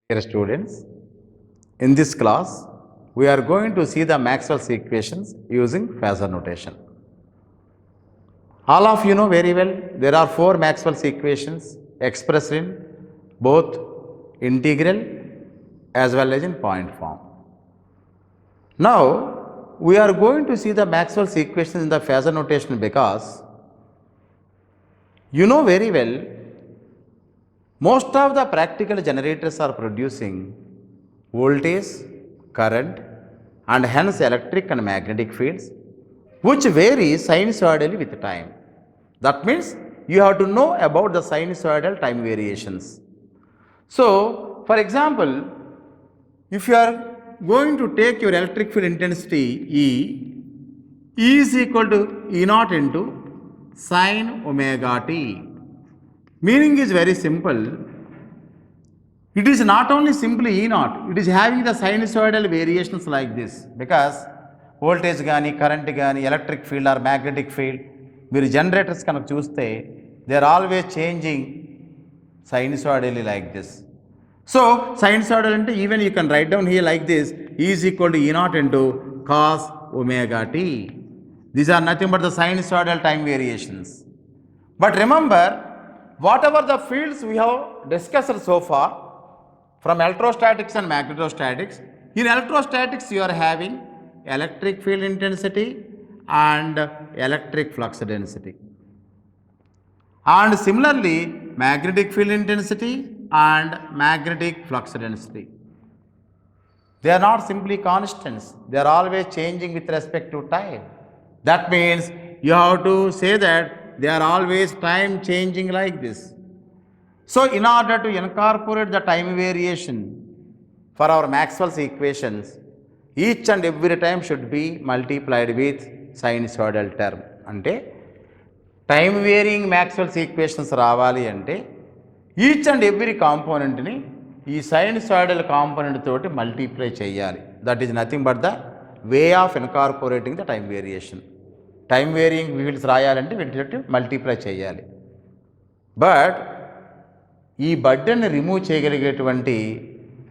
Dear students, in this class, we are going to see the Maxwell's equations using phasor notation. All of you know very well, there are four Maxwell's equations expressed in both integral as well as in point form. Now, we are going to see the Maxwell's equations in the phasor notation because you know very well, most of the practical generators are producing voltage, current and hence electric and magnetic fields which vary sinusoidally with time. That means you have to know about the sinusoidal time variations. So, for example, if you are going to take your electric field intensity E is equal to E naught into sin omega t. Meaning is very simple. It is not only simply E naught, it is having the sinusoidal variations like this because voltage gaani, current gaani, electric field or magnetic field, మీరు generators కనుక చూస్తే they are always changing sinusoidally like this. So sinusoidal అంటే even you can write down here like this, E is equal to E naught into cos omega t. These are nothing but the sinusoidal time variations. But remember, whatever the fields we have discussed so far from electrostatics and magnetostatics, in electrostatics you are having electric field intensity and electric flux density. And similarly, magnetic field intensity and magnetic flux density. They are not simply constants, they are always changing with respect to time. That means you have to say that they are always time changing like this. So, in order to incorporate the time variation for our Maxwell's equations, each and every time should be multiplied with sinusoidal term. అంటే time varying Maxwell's equations రావాలి అంటే each and every కాంపోనెంట్ని ఈ sinusoidal component తోటి multiply చేయాలి. That is nothing but the way of incorporating the time variation. Time varying fields రాయాలంటే వీటి multiply చేయాలి. బట్ ఈ బర్డెన్ని రిమూవ్ చేయగలిగేటువంటి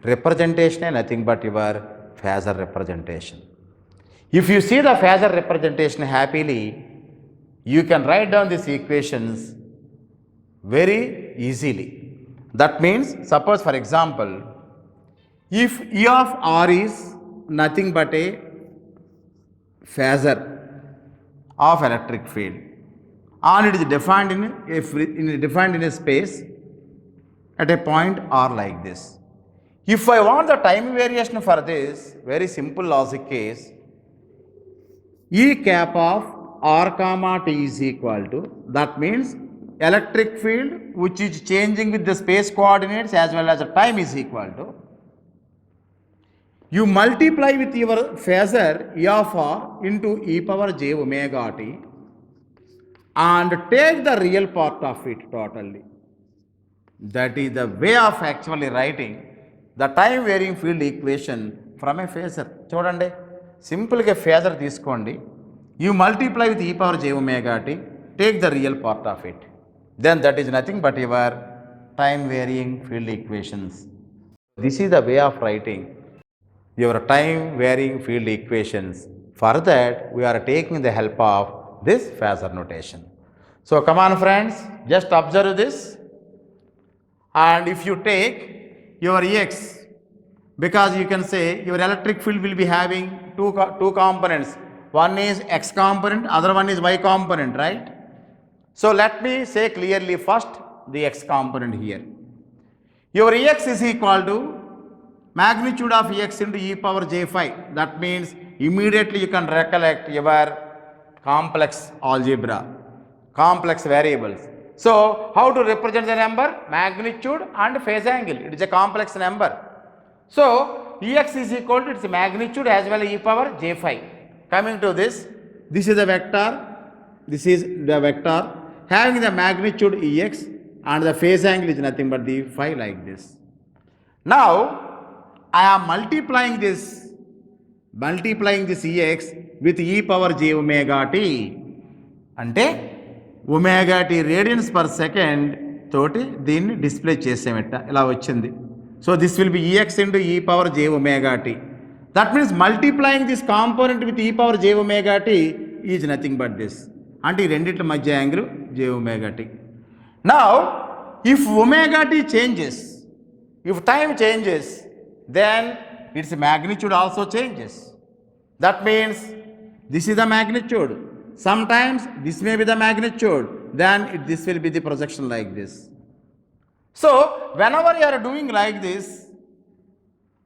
రిప్రజెంటేషనే nothing but your phasor representation. If you see the phasor representation happily, you can write down these equations very easily. That means, suppose for example, if E of R is nothing but a phasor of electric field and it is defined in a space at a point R like this. If I want the time variation for this, very simple logic case, E cap of R comma t is equal to, that means electric field which is changing with the space coordinates as well as the time is equal to, you multiply with your phasor E of R into e power j omega t and take the real part of it totally. That is the way of actually writing the time varying field equation from a phasor. చూడండి, సింపుల్గా phasor తీసుకోండి, you multiply with e power j omega t, take the real part of it, then that is nothing but your time varying field equations. This is the way of writing your time varying field equations. For that, we are taking the help of this phasor notation. So come on friends, just observe this, and if you take your Ex, because you can say your electric field will be having two components, one is X component, other one is Y component, right? So let me say clearly first the X component here. Your Ex is equal to magnitude of Ex into e power j5. That means immediately you can recollect your complex algebra, complex variables. So, how to represent the number? Magnitude and phase angle. It is a complex number. So, Ex is equal to its magnitude as well as e power j5. Coming to this is the vector, this is the vector having the magnitude Ex and the phase angle is nothing but the phi like this. Now, I am multiplying this Ex with e power j omega t. అంటే omega t radians per second తోటి దీన్ని display చేసేమట ఇలా వచ్చింది. So this will be ex into e power j omega t. That means multiplying this component with e power j omega t is nothing but this. అంటే ఈ రెండిట్ల మధ్య angle j omega t. Now, if omega t changes, if time changes, then its magnitude also changes. That means this is the magnitude. Sometimes this may be the magnitude. Then this will be the projection like this. So, whenever you are doing like this,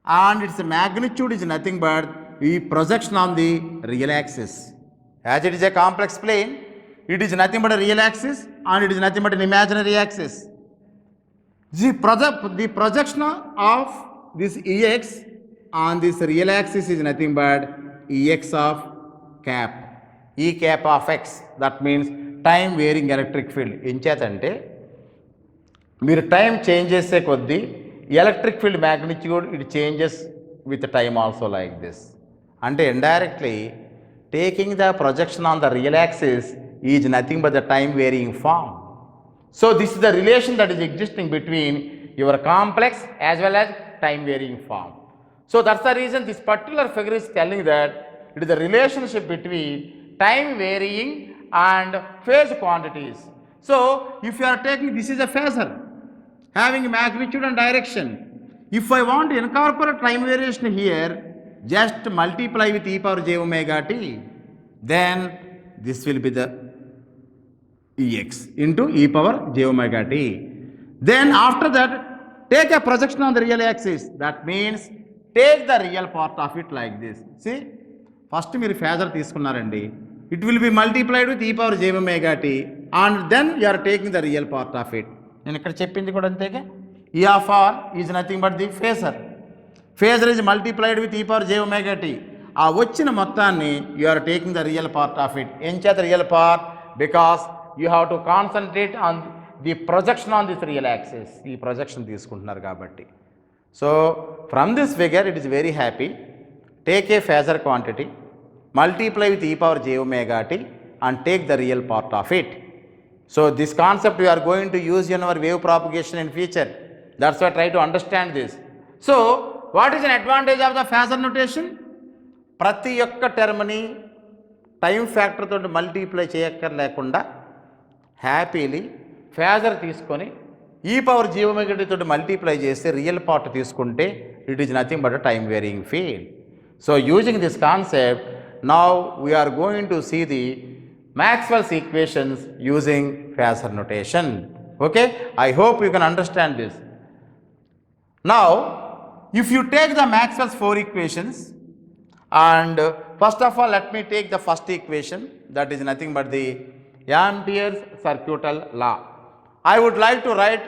and its magnitude is nothing but the projection on the real axis. As it is a complex plane, it is nothing but a real axis and it is nothing but an imaginary axis. The projection of this Ex on this real axis is nothing but Ex of cap, E cap of X. That means time varying electric field. ఇంచేతంటే మీరు time change చేసే కొద్దీ electric field magnitude it changes with time also like this. అంటే indirectly taking the projection on the real axis is nothing but the time varying form. So this is the relation that is existing between your complex as well as time varying form. So that's the reason this particular figure is telling that it is the relationship between time varying and phase quantities. So if you are taking, this is a phasor having magnitude and direction. If I want to incorporate time variation here, just multiply with e power j omega t, then this will be the Ex into e power j omega t. Then after that, take a projection on the real axis. That means take the real part of it like this. See, first మీరు phasor తీసుకున్నారండి, it will be multiplied with e power j omega t and then you are taking the real part of it. నేను ఇక్కడ చెప్పింది కూడా అంతేగా, E of r is nothing but the phasor. Phasor is multiplied with e power j omega t. ఆ వచ్చిన మొత్తాన్ని you are taking the real part of it. ఏం చేత real part? Because you have to concentrate on the projection on this real axis. ఈ projection తీసుకుంటున్నారు కాబట్టి. So from this figure it is very happy. Take a phasor quantity, multiply with e power j omega t and take the real part of it. So this concept we are going to use in our wave propagation in future. That's why try to understand this. So what is an advantage of the phasor notation? ప్రతి ఒక్క టర్మ్ని time factor తోటి multiply చేయక్కర్లేకుండా happily phasor తీసుకొని ఈ power j omega t తోటి multiply చేస్తే real part తీసుకుంటే it is nothing but time varying field. So using this concept, now we are going to see the Maxwell's equations using phasor notation. Okay, I hope you can understand this. Now if you take the Maxwell's 4 equations, and first of all let me take the first equation, that is nothing but the Ampere's circuital law. I would like to write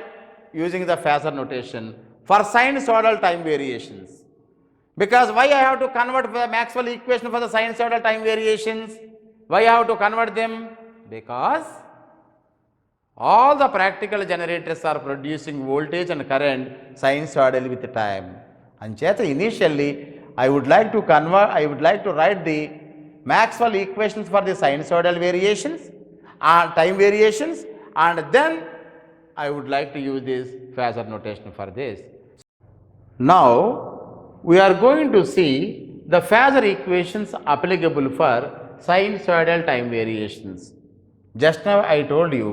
using the phasor notation for sinusoidal time variations. Because why I have to convert the Maxwell equation for the sinusoidal time variations? Why I have to convert them? Because all the practical generators are producing voltage and current sinusoidally with time. Ancheta initially I would like to write the Maxwell equations for the sinusoidal variations and time variations, and then I would like to use this phasor notation for this. Now we are going to see the phasor equations applicable for sinusoidal time variations. Just now I told you,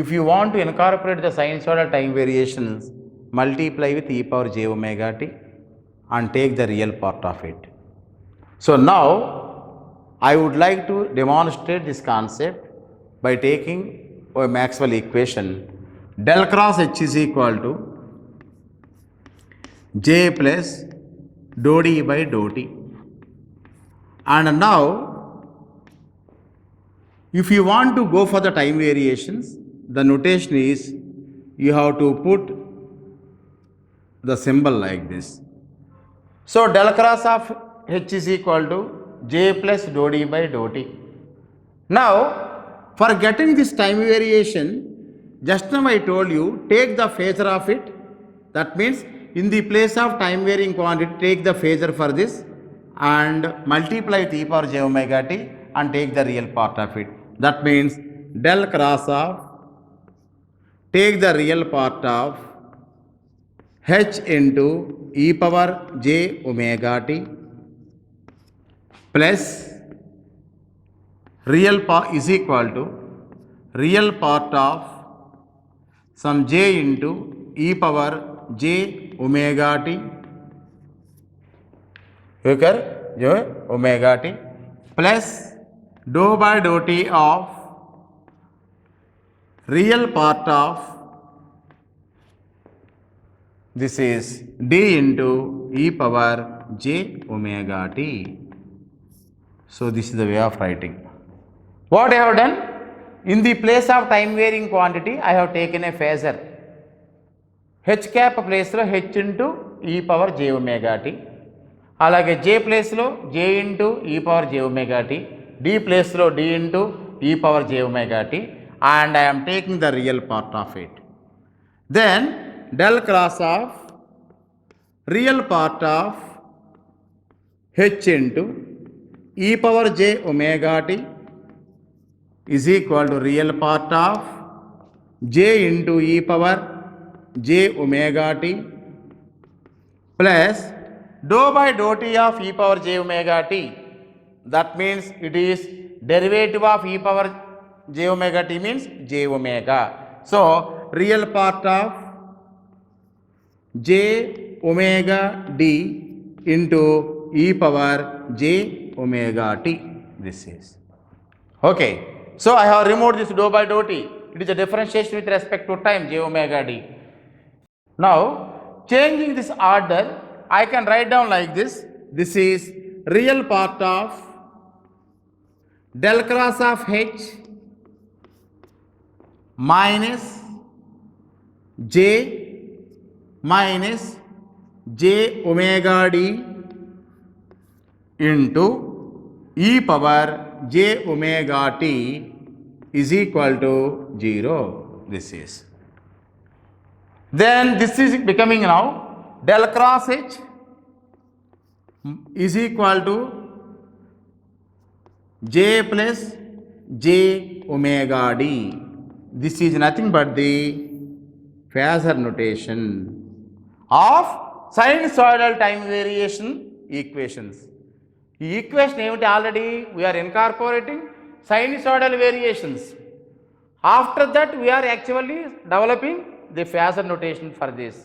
if you want to incorporate the sinusoidal time variations, multiply with e power j omega t and take the real part of it. So now I would like to demonstrate this concept by taking a Maxwell equation. Del cross H is equal to j plus dou d by dou t. And now if you want to go for the time variations, the notation is you have to put the symbol like this. So del cross of H is equal to j plus dou d by dou t. Now for getting this time variation, just now I told you, take the phasor of it. That means in the place of time varying quantity, take the phasor for this and multiply with e power j omega t and take the real part of it. That means del cross of, take the real part of h into e power j omega t plus real part is equal to real part of some j into e power j omega t okay जो omega t plus dou by dou t of real part of this is d into e power j omega t. So this is the way of writing. What I have done? In the place of time varying quantity, I have taken a phasor. H cap place lo h into e power j omega t. అలాగే j place లో j into e power j omega t, d place లో d into e power j omega t, and I am taking the real part of it. Then del cross of real part of h into e power j omega t is equal to real part of j into e power j omega t plus dou by dou t of e power j omega t. That means it is derivative of e power j omega t means j omega. So real part of j omega d into e power j omega t. This is okay. So I have removed this dou by dou t. It is a differentiation with respect to time j omega d. Now changing this order, I can write down like this. This is real part of del cross of h minus j minus j omega d into e power j omega t is equal to 0. This is. Then this is becoming now del cross h is equal to j plus j omega d. This is nothing but the phasor notation of sinusoidal time variation equations. ఈ equation ఏమిటి? Already we are incorporating sinusoidal variations. After that we are actually developing the phasor notation for this.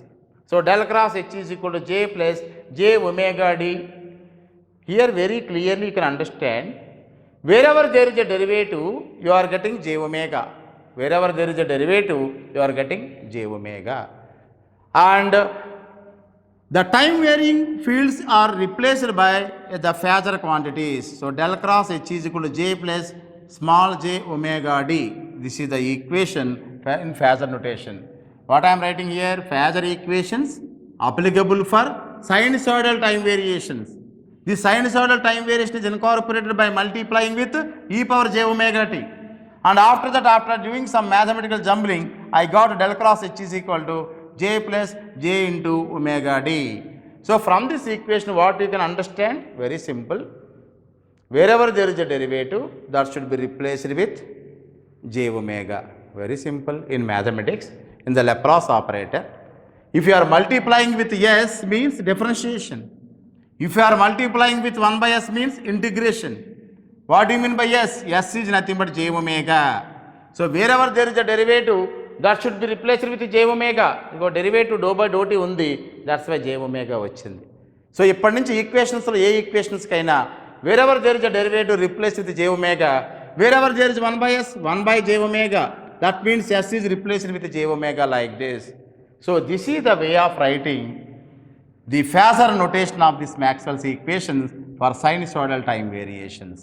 So del cross h is equal to j plus j omega d. Here very clearly you can understand, wherever there is a derivative you are getting j omega. Wherever there is a derivative you are getting j omega. And the time varying fields are replaced by the phasor quantities. So del cross h is equal to j plus small j omega d. This is the equation in phasor notation. What I am writing here? Phasor equations applicable for sinusoidal time variations. The sinusoidal time variation is incorporated by multiplying with e power j omega t. And after that, after doing some mathematical jumbling, I got del cross h is equal to j plus j into omega d. So from this equation what you can understand? Very simple. Wherever there is a derivative, that should be replaced with j omega. Very simple in mathematics. In the Laplace operator, if you are multiplying with s means differentiation. If you are multiplying with 1 by s means integration. What do you mean by s? S is nothing but j omega. So wherever there is a derivative, that should be replaced with j omega. Because derivative dou by dou t undi, that's why j omega vachindi. So ippadi nunchi equations lo A equations kaina wherever there is a derivative replaced with j omega, wherever there is 1 by s, 1 by j omega, that means s is replaced with j omega like this. So this is the way of writing the phasor notation of this Maxwell's equations for sinusoidal time variations.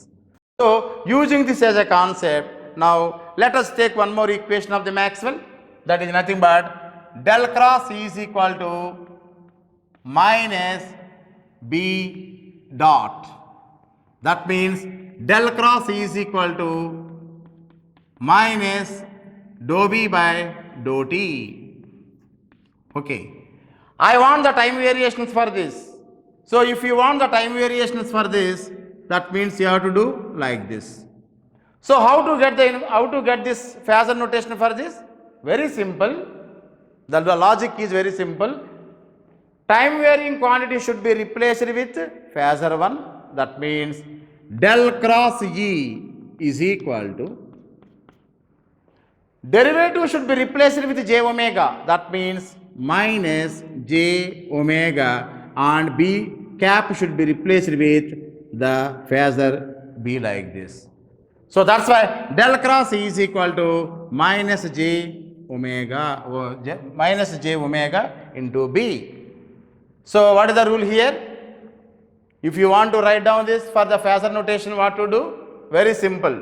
So using this as a concept, now let us take one more equation of the Maxwell, that is nothing but del cross E is equal to minus b dot. That means del cross E is equal to minus dou b by dou t. Okay. I want the time variations for this. So if you want the time variations for this, that means you have to do like this. So how to get this phasor notation for this? Very simple. The logic is very simple. time varying quantity should be replaced with phasor 1. That means del cross E is equal to, derivative should be replaced with j omega. That means minus j omega, and B cap should be replaced with the phasor B like this. So that's why del cross E is equal to minus j omega into B. So what is the rule here? If you want to write down this for the phasor notation, what to do? Very simple.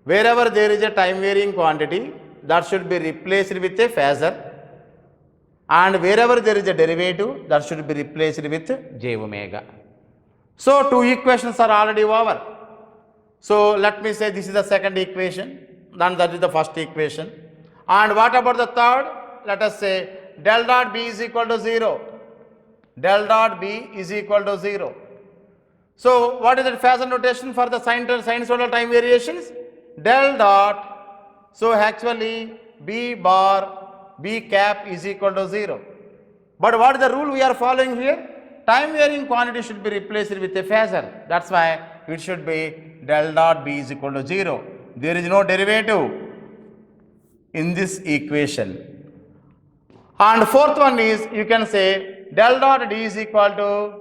Wherever there is a time varying quantity, that should be replaced with a phasor, and wherever there is a derivative, that should be replaced with j omega. So two equations are already over. So let me say this is the second equation, then that is the first equation. And what about the third? Let us say del dot B is equal to 0. Del dot B is equal to 0. So what is the phasor notation for the sinusoidal time variations? Del dot, so actually B bar, B cap is equal to 0. But what is the rule we are following here? Time varying quantity should be replaced with a phasor. That's why it should be del dot B is equal to 0. There is no derivative in this equation. And fourth one is, you can say del dot D is equal to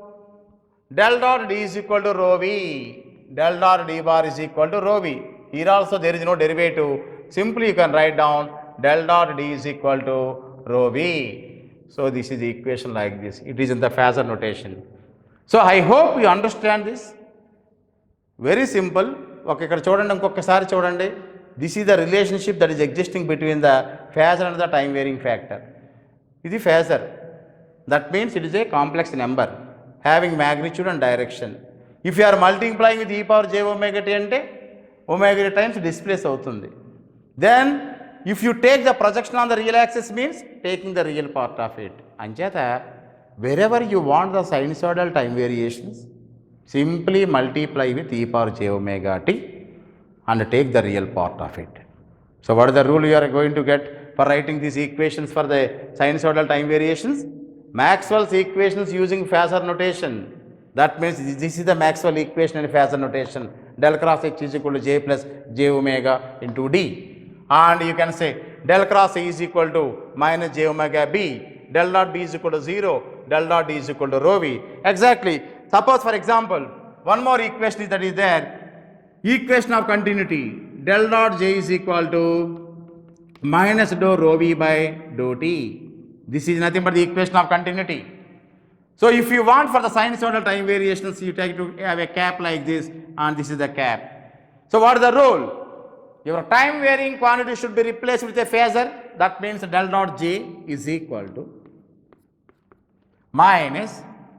rho V. Del dot D bar is equal to rho V. Here also there is no derivative. Simply you can write down del dot D is equal to rho V. So this is the equation like this. It is in the phasor notation. So I hope you understand this. Very simple. Okay, ఇక్కడ చూడండి, ఇంకొకసారి చూడండి. This is the relationship that is existing between the phasor and the time varying factor. ఇది phasor. That means it is a complex number having magnitude and direction. If you are multiplying with e power j omega t అంటే omega t times displace అవుతుంది. Then if you take the projection on the real axis, means taking the real part of it. అంచేత wherever you want the sinusoidal time variations, simply multiply with e power j omega t and take the real part of it. So what is the rule you are going to get for writing these equations for the sinusoidal time variations? Maxwell's equations using phasor notation. That means this is the Maxwell equation in phasor notation. Del cross H is equal to j plus j omega into d. And you can say del cross E is equal to minus j omega b. Del dot b is equal to 0. Del dot d is equal to rho v. Exactly. Suppose for example, one more equation that is there. Equation of continuity. Del dot j is equal to minus dou rho v by dou t. This is nothing but the equation of continuity. So if you want for the sinusoidal time variations, you take to have a cap like this, and this is the cap. So what is the rule? Your time varying quantity should be replaced with a phasor. That means del dot j is equal to minus,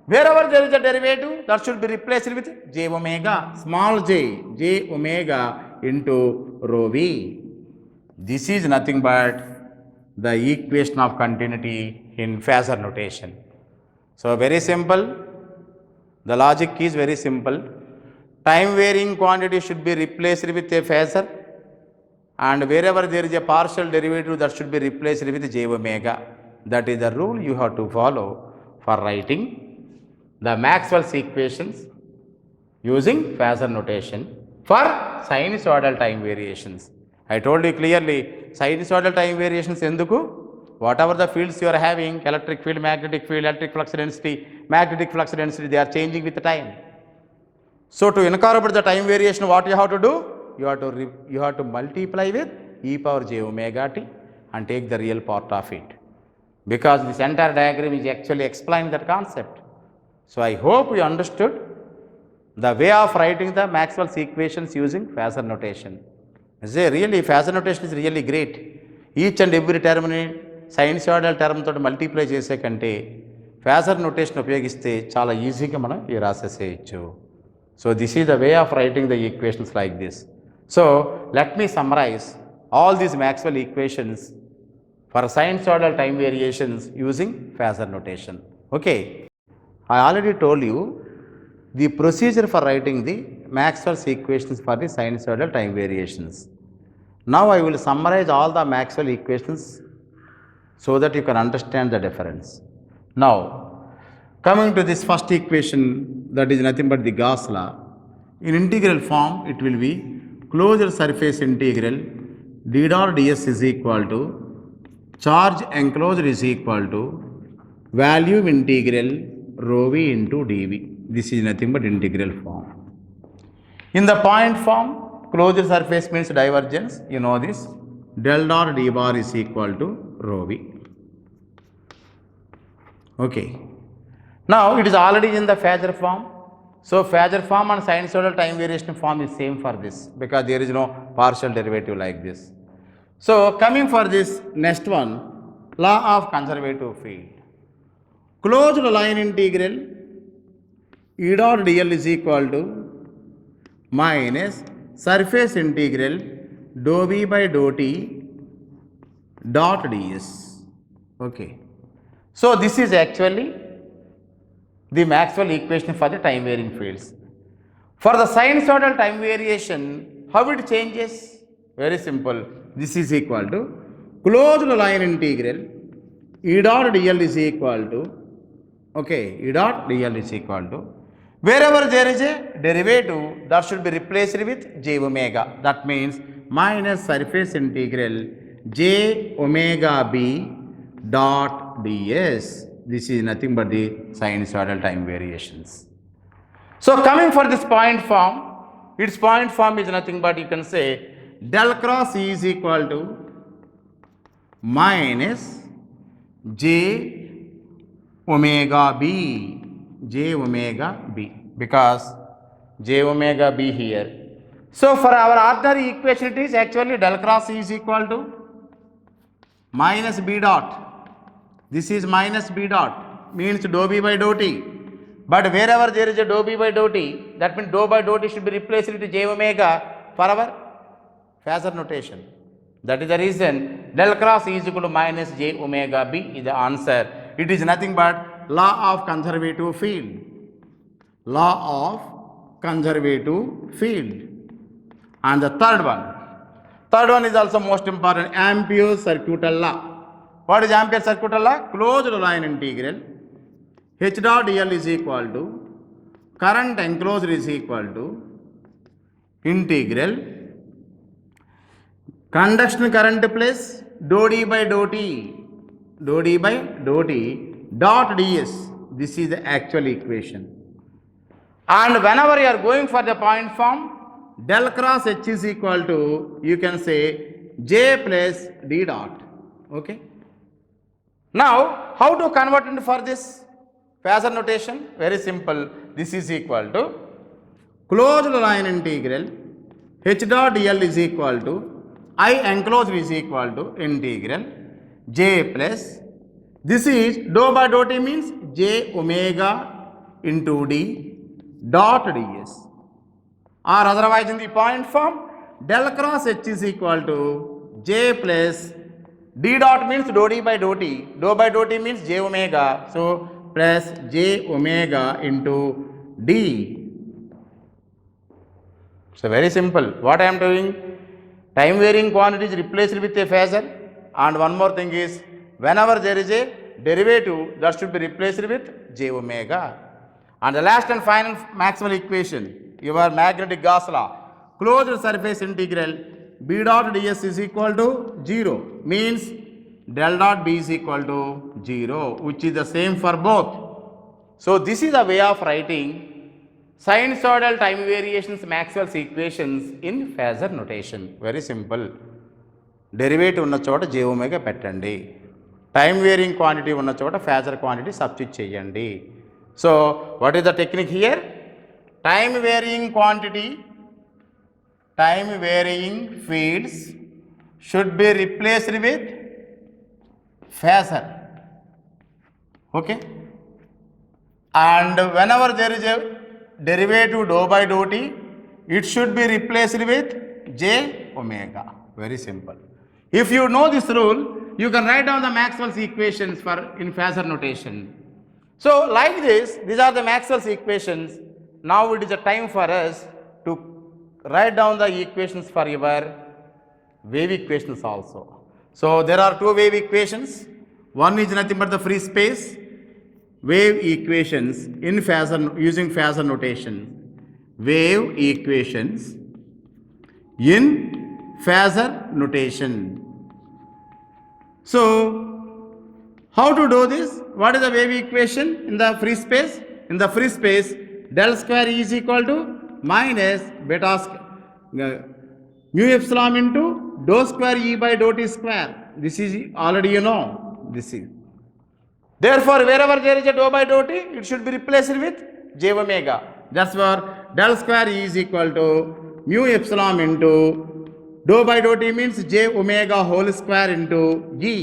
wherever there is a derivative, that should be replaced with j omega, small j omega into rho v. This is nothing but the equation of continuity in phasor notation. So very simple. The logic is very simple. Time varying quantity should be replaced with a phasor, and wherever there is a partial derivative, that should be replaced with j omega. That is the rule you have to follow for writing the Maxwell's equations using phasor notation for sinusoidal time variations. I told you clearly, sinusoidal time variations enduku? Whatever the fields you are having, electric field, magnetic field, electric flux density, magnetic flux density, they are changing with the time. So to incorporate the time variation, what you have to do? You have to multiply with e power j omega t and take the real part of it, because this entire diagram is actually explaining that concept. So I hope you understood the way of writing the Maxwell's equations using phasor notation. Phasor notation is really great. Each and every term ni sinusoidal term తోటి multiply చేసే కంటే phasor notation ఉపయోగిస్తే చాలా ఈజీగా మనం ఈ రాసేసేయచ్చు. So this is the way of writing the equations like this. So let me summarize all these Maxwell equations for sinusoidal time variations using phasor notation. Okay, I already told you the procedure for writing the Maxwell's equations for the sinusoidal time variations. Now I will summarize all the Maxwell equations so that you can understand the difference. Now Coming to this first equation, that is nothing but the Gauss law. In integral form, it will be closed surface integral d dot ds is equal to charge enclosed is equal to volume integral rho v into dv. This is nothing but integral form. In the point form, closed surface means divergence. You know this. Del dot d bar is equal to rho v. Okay. Now it is already in the phasor form. So phasor form and sinusoidal time variation form is same for this because there is no partial derivative like this. So coming for this next one, law of conservative field. Closed line integral E dot dl is equal to minus surface integral dou v by dou t dot ds. Okay. So this is actually the Maxwell equation for the time varying fields. For the sinusoidal time variation, how it changes? Very simple. This is equal to closed line integral E dot dl is equal to, okay, E dot dl is equal to, wherever there is a derivative, that should be replaced with j omega. That means minus surface integral j omega b dot ds. This is nothing but the sinusoidal time variations. So coming for this point form, its point form is nothing but you can say del cross E is equal to minus j omega b, j omega b, because j omega b here. So for our ordinary equation, it is actually del cross E is equal to minus b dot. This is minus b dot, means dou b by dou t. But wherever there is a dou b by dou t, that means dou by dou t should be replaced with j omega for our phasor notation. That is the reason del cross E is equal to minus j omega b is the answer. It is nothing but law of conservative field. Law of conservative field. And the third one is also most important, Ampere's circuital law. What is Ampere's circuital law? Closed line integral h dot dl is equal to current enclosed is equal to integral conduction current plus dou d by dou t dot ds. This is the actual equation. And whenever you are going for the point form, del cross h is equal to, you can say j plus d dot. Okay. Now how to convert into for this phasor notation? Very simple. This is equal to closed line integral h dot dl is equal to I enclosed is equal to integral j plus, this is dou by dou t means j omega into d dot ds, or otherwise in the point form del cross h is equal to j plus d dot means dou d by dou t, dou by dou t means j omega, so plus j omega into d. So very simple. What I am doing? Time varying quantity is replaced with a phasor, and one more thing is whenever there is a derivative, that should be replaced with j omega. And the last and final Maxwell equation, your magnetic Gauss law, closed surface integral b dot ds is equal to 0, means del dot b is equal to 0, which is the same for both. So this is a way of writing sinusoidal time variations Maxwell's equations in phasor notation. Very simple. Derivative ఉన్న చోట j omega పెట్టండి, time varying quantity ఉన్న చోట phasor quantity substitute చేయండి. So what is the technique here? Time varying quantity, time varying fields should be replaced with phasor. Okay. And whenever there is a derivative dou by dou t, it should be replaced with j omega. Very simple. If you know this rule, you can write down the Maxwell's equations for in phasor notation. So like this, these are the Maxwell's equations. Now it is a time for us to write down the equations for your wave equations also. So there are two wave equations. One is nothing but the free space. wave equations in phasor using phasor notation. Wave equations in phasor notation. So, how to do this? What is the wave equation in the free space? In the free space, del square E is equal to minus beta mu epsilon into dou square E by dou t square. This is already you know. This is. Therefore, wherever there is a dou by dou t, it should be replaced with j omega. That's why del square E is equal to mu epsilon into dou by dou t means j omega whole square into E.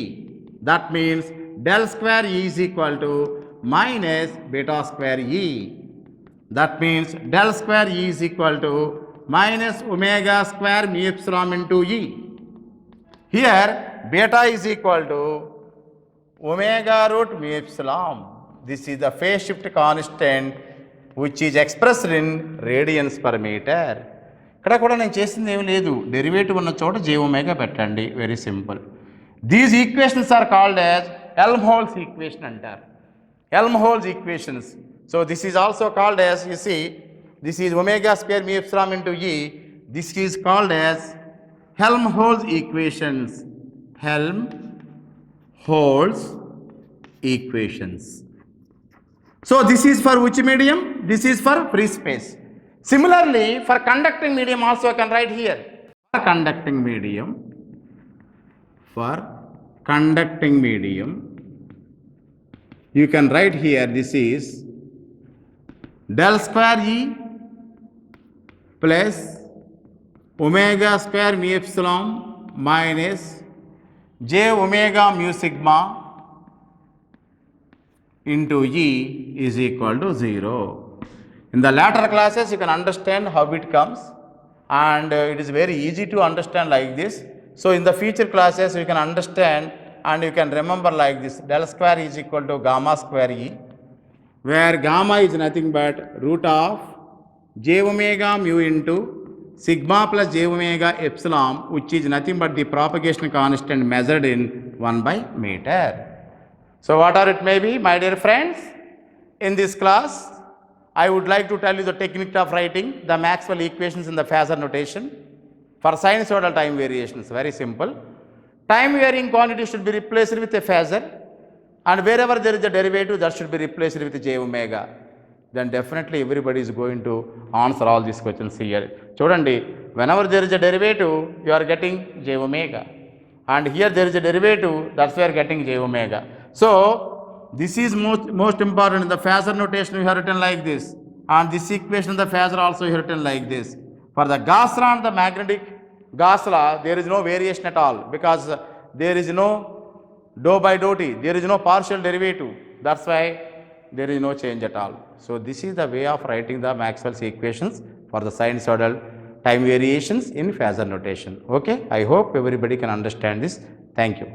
That means del square E is equal to minus beta square E. That means del square E is equal to minus omega square mu epsilon into E. Here beta is equal to omega root mu epsilon. This is the phase shift constant which is expressed in radians per meter. ఇక్కడ కూడా నేను చేసింది ఏమీ లేదు, derivative ఉన్న చోట j omega పెట్టండి, very simple. These equations are called as Helmholtz equation అంటారు. Helmholtz equations. So this is also called as, you see, this is omega square mu epsilon into E. This is called as Helmholtz equations. Helmholtz equations. So this is for which medium? This is for free space. Similarly, for conducting medium also I can write here. For conducting medium, you can write here, this is del square E plus omega square mu epsilon minus j omega mu sigma into E is equal to 0. In the later classes you can understand how it comes, and it is very easy to understand like this. So in the future classes you can understand and you can remember like this: del square is equal to gamma square E, where gamma is nothing but root of j omega mu into sigma plus j omega epsilon, which is nothing but the propagation constant measured in 1 by meter. So whatever it may be, my dear friends, in this class I would like to tell you the technique of writing the Maxwell equations in the phasor notation for sinusoidal time variations. Very simple. Time varying quantity should be replaced with a phasor, and wherever there is a derivative, that should be replaced with j omega. Then definitely everybody is going to answer all these questions here. Chodandi, whenever there is a derivative, you are getting j omega, and here there is a derivative, that's why you are getting j omega. So this is most important. In the phasor notation you have written like this, and this equation in the phasor also you have written like this. For the Gauss law and the magnetic Gauss law, there is no variation at all, because there is no dou by dou t, there is no partial derivative. That's why there is no change at all. So this is the way of writing the Maxwell's equations for the sinusoidal time variations in phasor notation. Okay, I hope everybody can understand this. Thank you.